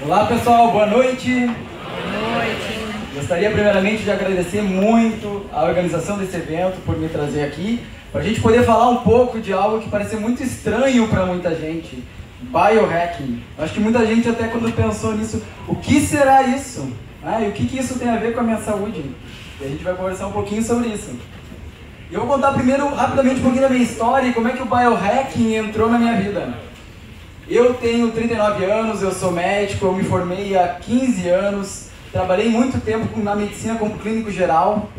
Olá pessoal, boa noite. Boa noite. Gostaria primeiramente de agradecer muito a organização desse evento por me trazer aqui, para a gente poder falar um pouco de algo que parece muito estranho para muita gente, biohacking. Acho que muita gente até quando pensou nisso, o que será isso? E o que isso tem a ver com a minha saúde? E a gente vai conversar um pouquinho sobre isso. Eu vou contar primeiro rapidamente um pouquinho da minha história e como é que o biohacking entrou na minha vida. Eu tenho 39 anos, eu sou médico, eu me formei há 15 anos, trabalhei muito tempo na medicina como clínico geral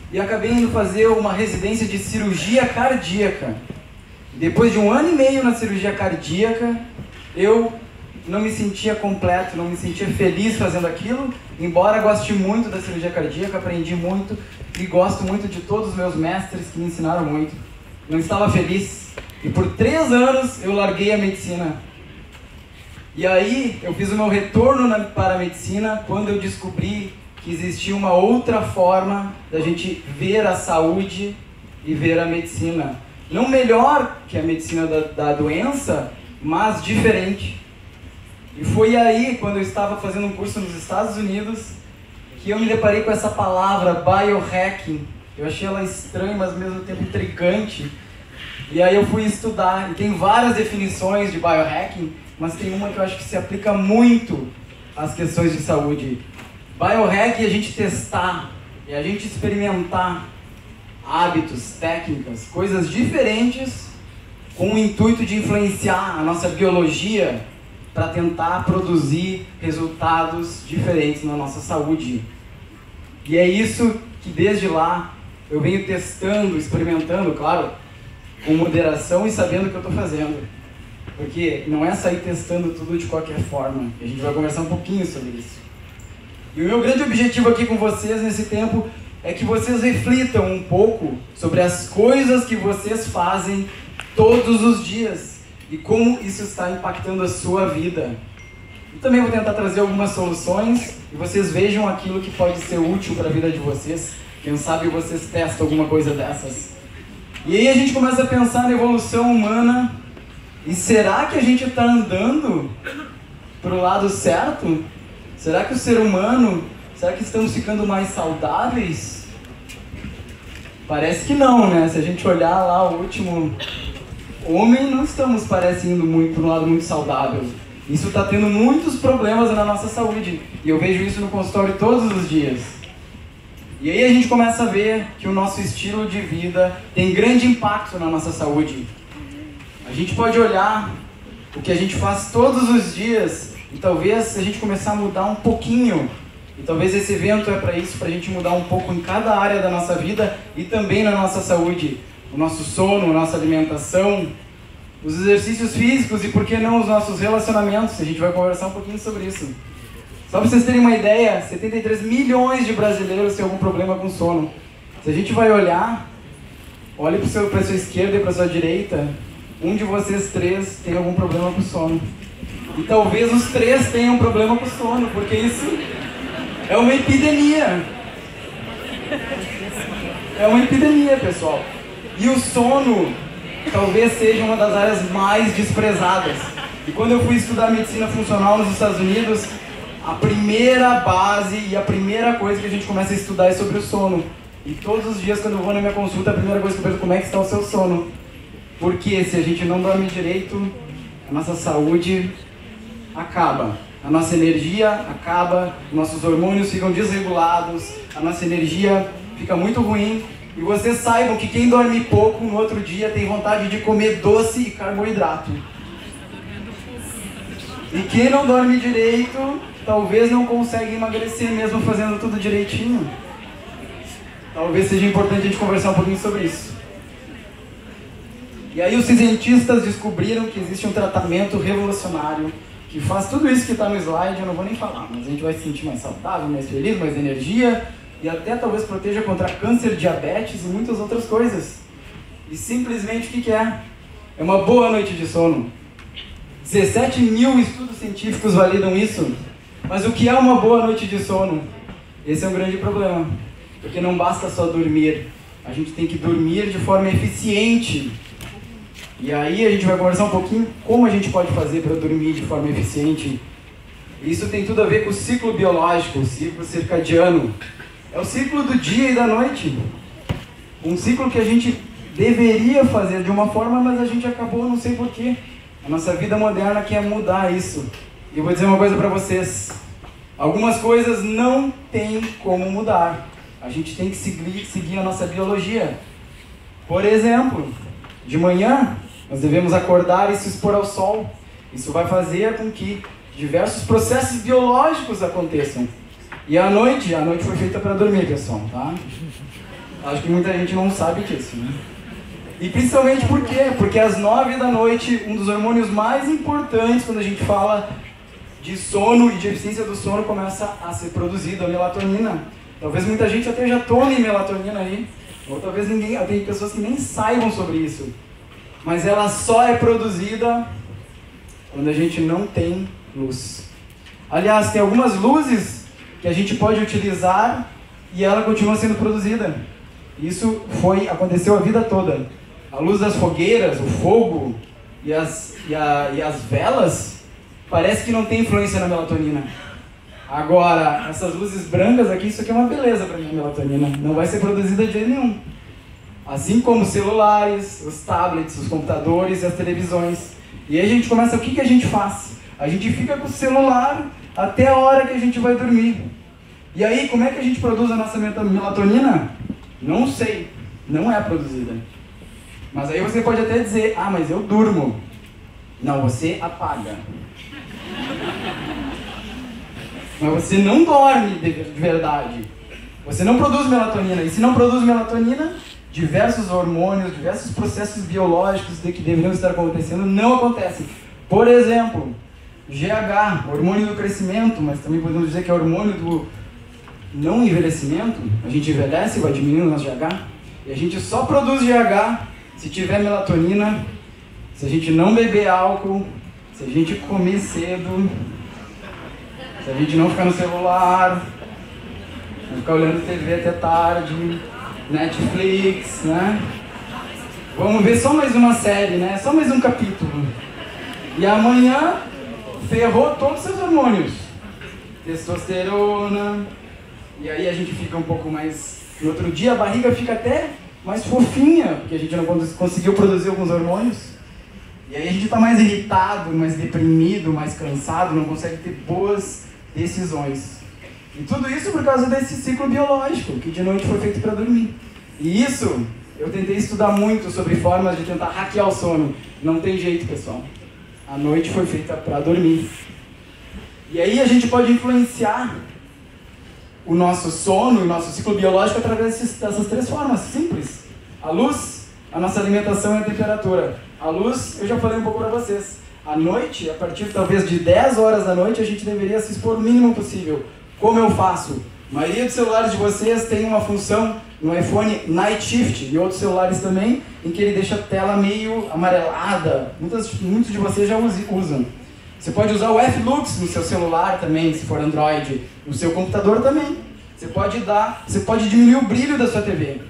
e acabei indo fazer uma residência de cirurgia cardíaca. Depois de 1 ano e meio na cirurgia cardíaca, eu não me sentia completo, não me sentia feliz fazendo aquilo, embora goste muito da cirurgia cardíaca, aprendi muito e gosto muito de todos os meus mestres que me ensinaram muito. Não estava feliz. E por 3 anos eu larguei a medicina. E aí eu fiz o meu retorno para a medicina quando eu descobri que existia uma outra forma da gente ver a saúde e ver a medicina. Não melhor que a medicina da doença, mas diferente. E foi aí, quando eu estava fazendo um curso nos Estados Unidos, que eu me deparei com essa palavra, biohacking. Eu achei ela estranha, mas ao mesmo tempo intrigante. E aí eu fui estudar, e tem várias definições de biohacking, mas tem uma que eu acho que se aplica muito às questões de saúde. Biohacking é a gente testar, é a gente experimentar hábitos, técnicas, coisas diferentes com o intuito de influenciar a nossa biologia para tentar produzir resultados diferentes na nossa saúde. E é isso que desde lá eu venho testando, experimentando, claro, com moderação e sabendo o que eu estou fazendo. Porque não é sair testando tudo de qualquer forma. A gente vai conversar um pouquinho sobre isso. E o meu grande objetivo aqui com vocês nesse tempo é que vocês reflitam um pouco sobre as coisas que vocês fazem todos os dias e como isso está impactando a sua vida. E também vou tentar trazer algumas soluções e vocês vejam aquilo que pode ser útil para a vida de vocês. Quem sabe vocês testam alguma coisa dessas. E aí a gente começa a pensar na evolução humana. E será que a gente está andando para o lado certo? Será que o ser humano, será que estamos ficando mais saudáveis? Parece que não, né? Se a gente olhar lá o último homem, não estamos parecendo muito para um lado muito saudável. Isso está tendo muitos problemas na nossa saúde. E eu vejo isso no consultório todos os dias. E aí a gente começa a ver que o nosso estilo de vida tem grande impacto na nossa saúde. A gente pode olhar o que a gente faz todos os dias e talvez se a gente começar a mudar um pouquinho, e talvez esse evento é para isso, para a gente mudar um pouco em cada área da nossa vida e também na nossa saúde. O nosso sono, a nossa alimentação, os exercícios físicos e por que não os nossos relacionamentos. A gente vai conversar um pouquinho sobre isso. Só para vocês terem uma ideia, 73 milhões de brasileiros têm algum problema com sono. Se a gente vai olhar, olhe para a sua esquerda e para a sua direita, um de vocês 3 tem algum problema com sono. E talvez os 3 tenham problema com sono, porque isso é uma epidemia. É uma epidemia, pessoal. E o sono talvez seja uma das áreas mais desprezadas. E quando eu fui estudar medicina funcional nos Estados Unidos, a primeira base e a primeira coisa que a gente começa a estudar é sobre o sono. E todos os dias quando eu vou na minha consulta, a primeira coisa que eu pergunto é como é que está o seu sono. Porque se a gente não dorme direito, a nossa saúde acaba. A nossa energia acaba, nossos hormônios ficam desregulados, a nossa energia fica muito ruim. E vocês saibam que quem dorme pouco no outro dia tem vontade de comer doce e carboidrato. E quem não dorme direito, talvez não consiga emagrecer mesmo fazendo tudo direitinho. Talvez seja importante a gente conversar um pouquinho sobre isso. E aí os cientistas descobriram que existe um tratamento revolucionário que faz tudo isso que está no slide, eu não vou nem falar, mas a gente vai se sentir mais saudável, mais feliz, mais energia e até talvez proteja contra câncer, diabetes e muitas outras coisas. E simplesmente o que é? É uma boa noite de sono. 17 mil estudos científicos validam isso. Mas o que é uma boa noite de sono? Esse é um grande problema, porque não basta só dormir, a gente tem que dormir de forma eficiente. E aí a gente vai conversar um pouquinho como a gente pode fazer para dormir de forma eficiente. Isso tem tudo a ver com o ciclo biológico, o ciclo circadiano. É o ciclo do dia e da noite. Um ciclo que a gente deveria fazer de uma forma, mas a gente acabou, não sei porquê. A nossa vida moderna quer mudar isso. E eu vou dizer uma coisa para vocês. Algumas coisas não tem como mudar. A gente tem que seguir a nossa biologia. Por exemplo, de manhã nós devemos acordar e se expor ao sol. Isso vai fazer com que diversos processos biológicos aconteçam. E a noite foi feita para dormir, pessoal, tá? Acho que muita gente não sabe disso, né? E principalmente por quê? Porque às 9 da noite, um dos hormônios mais importantes quando a gente fala de sono e de eficiência do sono começa a ser produzido, a melatonina. Talvez muita gente até já tome melatonina aí, ou talvez tem pessoas que nem saibam sobre isso. Mas ela só é produzida quando a gente não tem luz. Aliás, tem algumas luzes que a gente pode utilizar e ela continua sendo produzida. Isso aconteceu a vida toda. A luz das fogueiras, o fogo e as velas, parece que não tem influência na melatonina. Agora, essas luzes brancas aqui, isso aqui é uma beleza para mim, a melatonina. Não vai ser produzida de jeito nenhum. Assim como os celulares, os tablets, os computadores e as televisões. E aí a gente começa, o que a gente faz? A gente fica com o celular até a hora que a gente vai dormir. E aí, como é que a gente produz a nossa melatonina? Não sei, não é produzida. Mas aí você pode até dizer, mas eu durmo. Não, você apaga. Mas você não dorme de verdade. Você não produz melatonina. E se não produz melatonina, diversos hormônios, diversos processos biológicos que deveriam estar acontecendo não acontecem. Por exemplo, GH, hormônio do crescimento, mas também podemos dizer que é hormônio do não envelhecimento. A gente envelhece, vai diminuindo o nosso GH. E a gente só produz GH se tiver melatonina, se a gente não beber álcool, se a gente comer cedo, se a gente não ficar no celular, não ficar olhando TV até tarde, Netflix, né? Vamos ver só mais uma série, né? Só mais um capítulo. E amanhã ferrou todos os seus hormônios. Testosterona. E aí a gente fica um pouco mais... No outro dia a barriga fica até mais fofinha, porque a gente não conseguiu produzir alguns hormônios. E aí a gente está mais irritado, mais deprimido, mais cansado, não consegue ter boas decisões. E tudo isso por causa desse ciclo biológico, que de noite foi feito para dormir. E isso, eu tentei estudar muito sobre formas de tentar hackear o sono. Não tem jeito, pessoal. A noite foi feita para dormir. E aí a gente pode influenciar o nosso sono, o nosso ciclo biológico através dessas três formas simples. A luz, a nossa alimentação e a temperatura. A luz, eu já falei um pouco para vocês. À noite, a partir talvez de 10 horas da noite, a gente deveria se expor o mínimo possível. Como eu faço? A maioria dos celulares de vocês tem uma função no iPhone Night Shift e outros celulares também, em que ele deixa a tela meio amarelada. Muitos de vocês já usam. Você pode usar o F-Lux no seu celular também, se for Android, no seu computador também. Você pode diminuir o brilho da sua TV.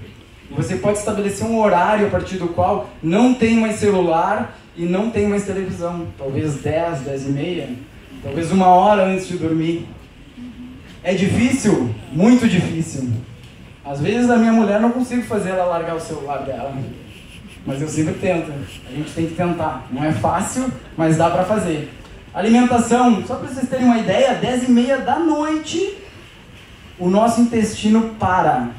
E você pode estabelecer um horário a partir do qual não tem mais celular e não tem mais televisão. Talvez 10, 10 e meia, talvez 1 hora antes de dormir. É difícil? Muito difícil. Às vezes a minha mulher não consigo fazer ela largar o celular dela. Mas eu sempre tento. A gente tem que tentar. Não é fácil, mas dá pra fazer. Alimentação, só para vocês terem uma ideia, 10 e meia da noite, o nosso intestino para.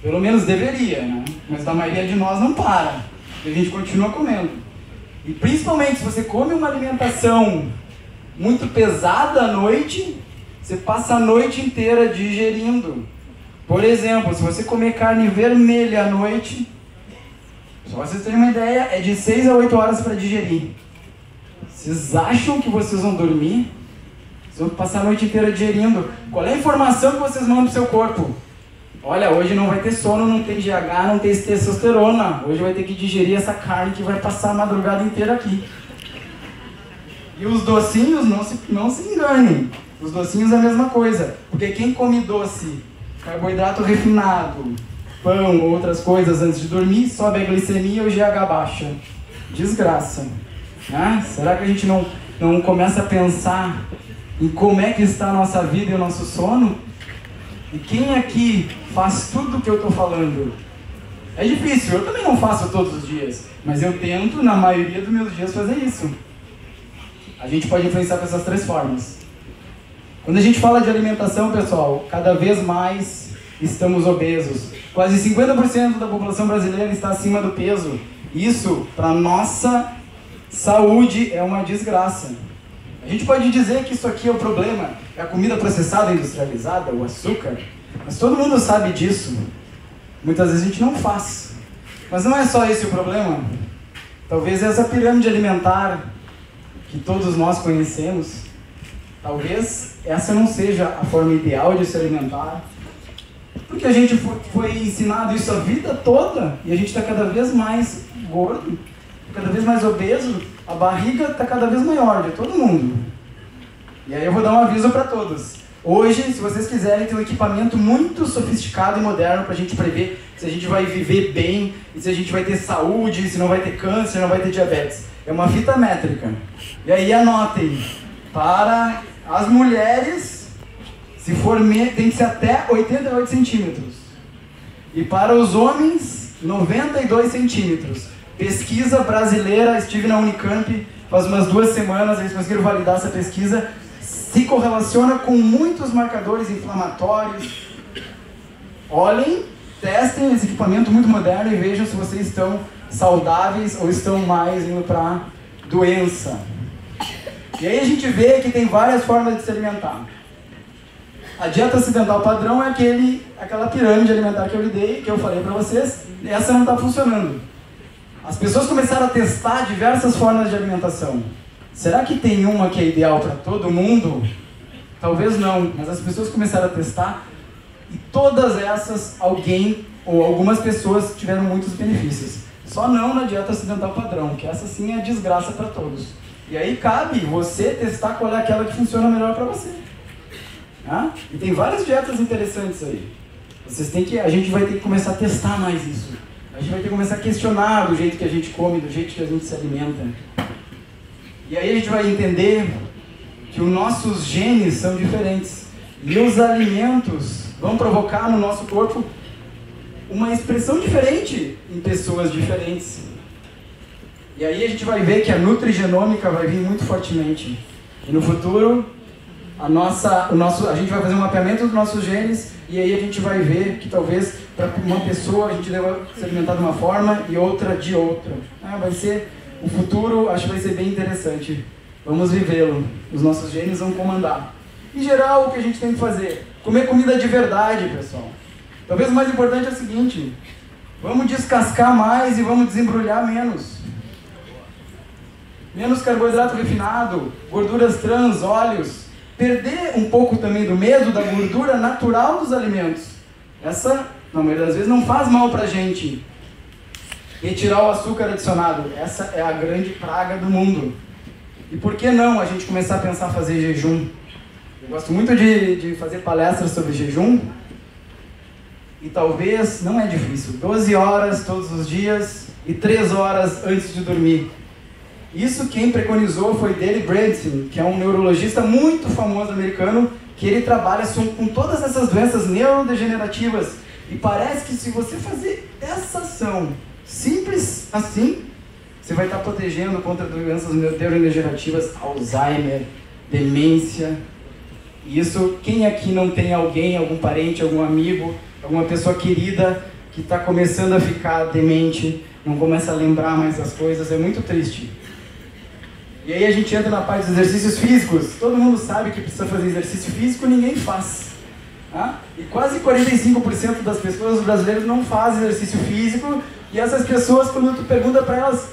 Pelo menos deveria, né? Mas a maioria de nós não para. E a gente continua comendo. E principalmente se você come uma alimentação muito pesada à noite, você passa a noite inteira digerindo. Por exemplo, se você comer carne vermelha à noite, só para vocês terem uma ideia, é de 6 a 8 horas para digerir. Vocês acham que vocês vão dormir? Vocês vão passar a noite inteira digerindo. Qual é a informação que vocês mandam pro seu corpo? Olha, hoje não vai ter sono, não tem GH, não tem testosterona. Hoje vai ter que digerir essa carne que vai passar a madrugada inteira aqui. E os docinhos, não se enganem. Os docinhos é a mesma coisa. Porque quem come doce, carboidrato refinado, pão ou outras coisas antes de dormir, sobe a glicemia e o GH baixa. Desgraça. Será que a gente não não começa a pensar em como é que está a nossa vida e o nosso sono? E quem aqui faz tudo o que eu estou falando? É difícil, eu também não faço todos os dias, mas eu tento, na maioria dos meus dias, fazer isso. A gente pode influenciar com essas 3 formas. Quando a gente fala de alimentação, pessoal, cada vez mais estamos obesos. Quase 50% da população brasileira está acima do peso. Isso, para nossa saúde, é uma desgraça. A gente pode dizer que isso aqui é o problema, é a comida processada, industrializada, o açúcar, mas todo mundo sabe disso. Muitas vezes a gente não faz. Mas não é só esse o problema. Talvez essa pirâmide alimentar que todos nós conhecemos, talvez essa não seja a forma ideal de se alimentar. Porque a gente foi ensinado isso a vida toda e a gente está cada vez mais gordo, cada vez mais obeso, a barriga está cada vez maior de todo mundo. E aí eu vou dar um aviso para todos. Hoje, se vocês quiserem, tem um equipamento muito sofisticado e moderno para a gente prever se a gente vai viver bem, e se a gente vai ter saúde, se não vai ter câncer, não vai ter diabetes. É uma fita métrica. E aí anotem, para as mulheres, se for tem que ser até 88 centímetros. E para os homens, 92 centímetros. Pesquisa brasileira, estive na Unicamp faz umas 2 semanas, eles conseguiram validar essa pesquisa. Se correlaciona com muitos marcadores inflamatórios. Olhem, testem esse equipamento muito moderno e vejam se vocês estão saudáveis ou estão mais indo para doença. E aí a gente vê que tem várias formas de se alimentar. A dieta ocidental padrão é aquela pirâmide alimentar que eu lhe dei, que eu falei para vocês. Essa não está funcionando. As pessoas começaram a testar diversas formas de alimentação. Será que tem uma que é ideal para todo mundo? Talvez não, mas as pessoas começaram a testar e todas essas, alguém ou algumas pessoas tiveram muitos benefícios. Só não na dieta ocidental padrão, que essa sim é desgraça para todos. E aí cabe você testar qual é aquela que funciona melhor para você. E tem várias dietas interessantes aí. A gente vai ter que começar a testar mais isso. A gente vai ter que começar a questionar do jeito que a gente come, do jeito que a gente se alimenta. E aí a gente vai entender que os nossos genes são diferentes. E os alimentos vão provocar no nosso corpo uma expressão diferente em pessoas diferentes. E aí a gente vai ver que a nutrigenômica vai vir muito fortemente. E no futuro, a gente vai fazer um mapeamento dos nossos genes e aí a gente vai ver que talvez para uma pessoa a gente deva se alimentar de uma forma e outra de outra. O futuro acho que vai ser bem interessante. Vamos vivê-lo. Os nossos genes vão comandar. Em geral, o que a gente tem que fazer? Comer comida de verdade, pessoal. Talvez o mais importante é o seguinte: vamos descascar mais e vamos desembrulhar menos. Menos carboidrato refinado, gorduras trans, óleos. Perder um pouco também do medo da gordura natural dos alimentos. Essa, na maioria das vezes, não faz mal pra gente. Retirar o açúcar adicionado. Essa é a grande praga do mundo. E por que não a gente começar a pensar em fazer jejum? Eu gosto muito de fazer palestras sobre jejum. E talvez, não é difícil, 12 horas todos os dias e 3 horas antes de dormir. Isso quem preconizou foi Dale Bredesen, que é um neurologista muito famoso americano, que ele trabalha com todas essas doenças neurodegenerativas. E parece que se você fazer essa ação simples assim, você vai estar protegendo contra doenças neurodegenerativas, Alzheimer, demência. E isso, quem aqui não tem alguém, algum parente, algum amigo, alguma pessoa querida que está começando a ficar demente, não começa a lembrar mais as coisas, é muito triste. E aí a gente entra na parte dos exercícios físicos. Todo mundo sabe que precisa fazer exercício físico, ninguém faz. E quase 45% das pessoas brasileiras não fazem exercício físico. E essas pessoas, quando tu pergunta para elas,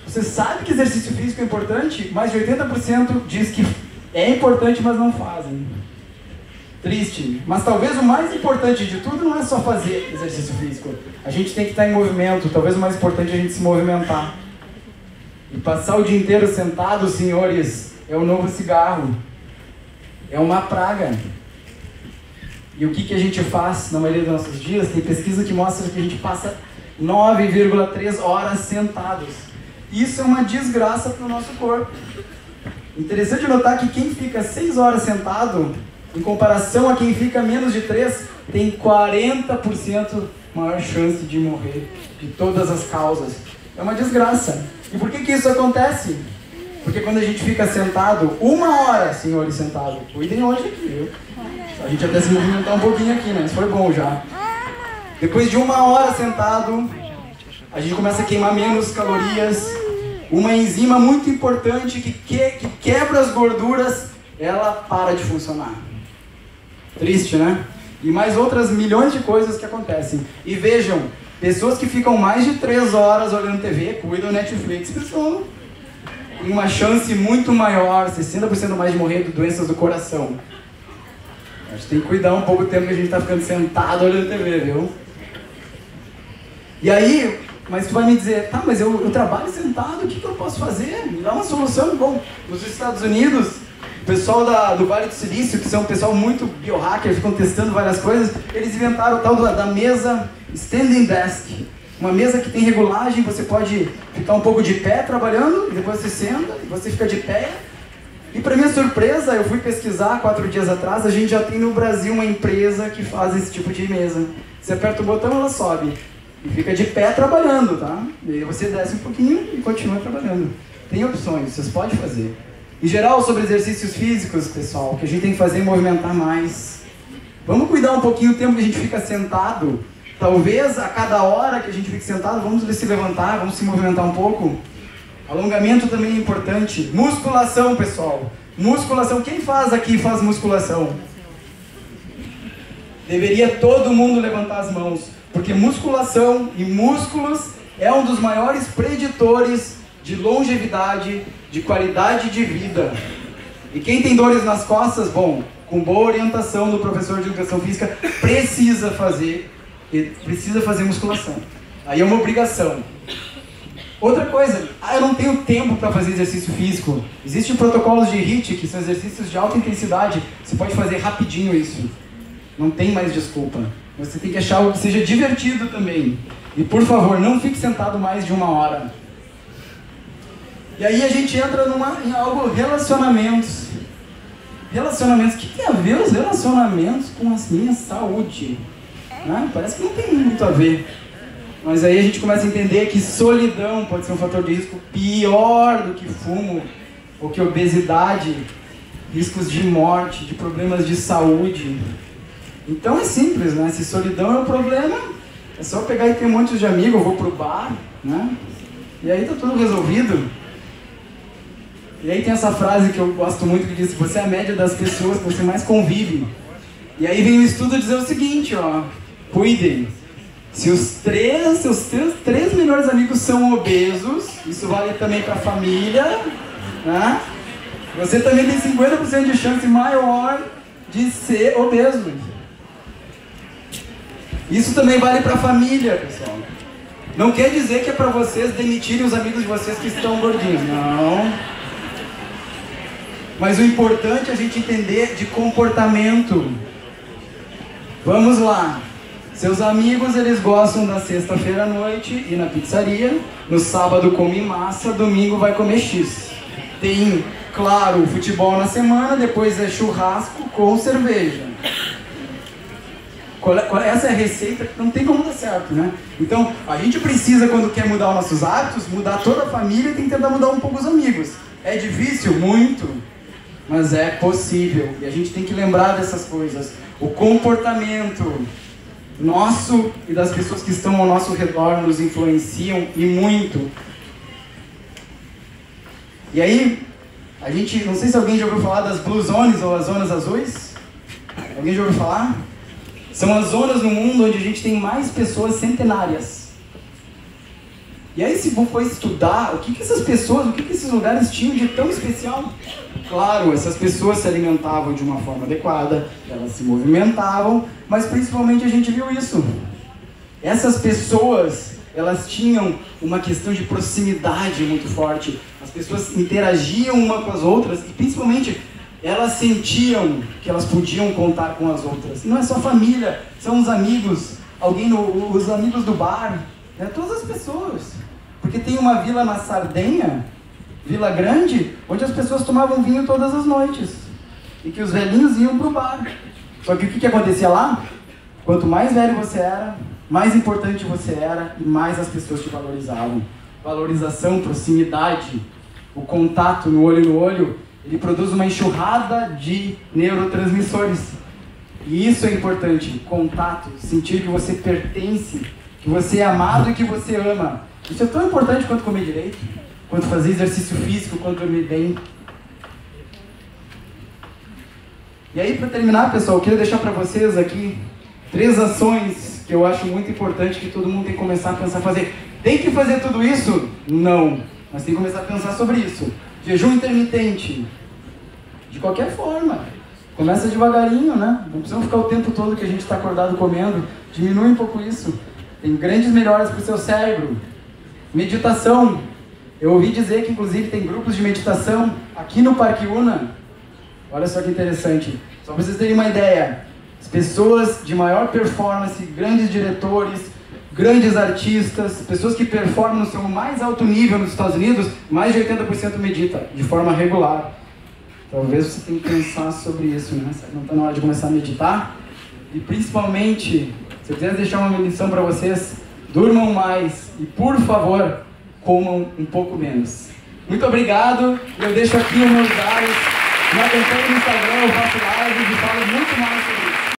você sabe que exercício físico é importante? Mais de 80% diz que é importante, mas não fazem. Triste. Mas talvez o mais importante de tudo não é só fazer exercício físico. A gente tem que estar em movimento. Talvez o mais importante é a gente se movimentar. E passar o dia inteiro sentado, senhores, é o novo cigarro. É uma praga. E o que a gente faz na maioria dos nossos dias? Tem pesquisa que mostra que a gente passa 9,3 horas sentados. Isso é uma desgraça para o nosso corpo. Interessante notar que quem fica 6 horas sentado, em comparação a quem fica menos de 3, tem 40% maior chance de morrer de todas as causas. É uma desgraça. E por que isso acontece? Porque quando a gente fica sentado, 1 hora, senhores, sentado, cuidem hoje aqui, viu? A gente até se movimentar um pouquinho aqui, né? Isso foi bom já. Depois de 1 hora sentado, a gente começa a queimar menos calorias. Uma enzima muito importante que quebra as gorduras, ela para de funcionar. Triste, né? E mais outras milhões de coisas que acontecem. E vejam, pessoas que ficam mais de 3 horas olhando TV, cuidam Netflix, pessoal, tem uma chance muito maior, 60% mais de morrer de doenças do coração. A gente tem que cuidar um pouco do tempo que a gente está ficando sentado olhando TV, viu? E aí, mas tu vai me dizer, tá, mas eu trabalho sentado, o que eu posso fazer? Me dá uma solução. Bom, nos Estados Unidos, o pessoal do Vale do Silício, que são um pessoal muito biohacker, ficam testando várias coisas, eles inventaram o tal da mesa Standing Desk. Uma mesa que tem regulagem, você pode ficar um pouco de pé trabalhando, e depois você senta, e você fica de pé. E para minha surpresa, eu fui pesquisar 4 dias atrás, a gente já tem no Brasil uma empresa que faz esse tipo de mesa. Você aperta o botão, ela sobe. E fica de pé trabalhando, tá? E aí você desce um pouquinho e continua trabalhando. Tem opções, vocês podem fazer. Em geral, sobre exercícios físicos, pessoal, o que a gente tem que fazer é movimentar mais. Vamos cuidar um pouquinho do tempo que a gente fica sentado. Talvez a cada hora que a gente fique sentado, vamos se levantar, vamos se movimentar um pouco. Alongamento também é importante. Musculação, pessoal. Musculação. Quem faz aqui faz musculação? Deveria todo mundo levantar as mãos. Porque musculação e músculos é um dos maiores preditores de longevidade, de qualidade de vida. E quem tem dores nas costas, bom, com boa orientação do professor de educação física, precisa fazer musculação. Aí é uma obrigação. Outra coisa, eu não tenho tempo para fazer exercício físico. Existem protocolos de HIIT, que são exercícios de alta intensidade. Você pode fazer rapidinho isso. Não tem mais desculpa. Você tem que achar algo que seja divertido também. E por favor, não fique sentado mais de 1 hora. E aí a gente entra em algo, relacionamentos. Relacionamentos, o que tem a ver os relacionamentos com a minha saúde? Parece que não tem muito a ver. Mas aí a gente começa a entender que solidão pode ser um fator de risco pior do que fumo, ou que obesidade, riscos de morte, de problemas de saúde. Então é simples, né? Se solidão é um problema, é só pegar e ter um monte de amigos, eu vou pro bar, né? E aí tá tudo resolvido. E aí tem essa frase que eu gosto muito que diz: você é a média das pessoas que você mais convive. E aí vem o estudo dizer o seguinte, ó: cuidem. Se os seus 3 melhores amigos são obesos, isso vale também para a família, né? Você também tem 50% de chance maior de ser obeso. Isso também vale para a família, pessoal. Não quer dizer que é para vocês demitirem os amigos de vocês que estão gordinhos, não. Mas o importante é a gente entender de comportamento. Vamos lá. Seus amigos, eles gostam da sexta-feira à noite ir na pizzaria, no sábado come massa, domingo vai comer X. Tem, claro, futebol na semana, depois é churrasco com cerveja. Essa é a receita que não tem como dar certo, né? Então, a gente precisa, quando quer mudar os nossos hábitos, mudar toda a família e tem que tentar mudar um pouco os amigos. É difícil? Muito. Mas é possível. E a gente tem que lembrar dessas coisas. O comportamento nosso e das pessoas que estão ao nosso redor nos influenciam e muito. E aí, a gente, não sei se alguém já ouviu falar das Blue Zones ou as zonas azuis. Alguém já ouviu falar? São as zonas no mundo onde a gente tem mais pessoas centenárias. E aí, se for estudar o que essas pessoas, o que esses lugares tinham de tão especial? Claro, essas pessoas se alimentavam de uma forma adequada, elas se movimentavam, mas principalmente a gente viu isso. Essas pessoas, elas tinham uma questão de proximidade muito forte. As pessoas interagiam uma com as outras e principalmente elas sentiam que elas podiam contar com as outras. Não é só família, são os amigos, os amigos do bar, né? Todas as pessoas. Porque tem uma vila na Sardenha, Vila Grande, onde as pessoas tomavam vinho todas as noites. E que os velhinhos iam pro bar. Só que o que acontecia lá? Quanto mais velho você era, mais importante você era e mais as pessoas te valorizavam. Valorização, proximidade, o contato no olho, ele produz uma enxurrada de neurotransmissores. E isso é importante, contato, sentir que você pertence, que você é amado e que você ama. Isso é tão importante quanto comer direito, quanto fazer exercício físico, quanto dormir bem. E aí, para terminar, pessoal, eu queria deixar para vocês aqui 3 ações que eu acho muito importante que todo mundo tem que começar a pensar fazer. Tem que fazer tudo isso? Não. Mas tem que começar a pensar sobre isso. Jejum intermitente. De qualquer forma. Começa devagarinho, né? Não precisa ficar o tempo todo que a gente está acordado comendo. Diminui um pouco isso. Tem grandes melhoras para o seu cérebro. Meditação. Eu ouvi dizer que, inclusive, tem grupos de meditação aqui no Parque Una. Olha só que interessante. Só para vocês terem uma ideia. As pessoas de maior performance, grandes diretores, grandes artistas, pessoas que performam no seu mais alto nível nos Estados Unidos, mais de 80% medita, de forma regular. Talvez você tenha que pensar sobre isso, né? Não está na hora de começar a meditar? E principalmente, se eu quiser deixar uma lição para vocês, durmam mais e, por favor, comam um pouco menos. Muito obrigado. Eu deixo aqui os meus dados. Me acompanhe no Instagram, eu faço lives e falo muito mais sobre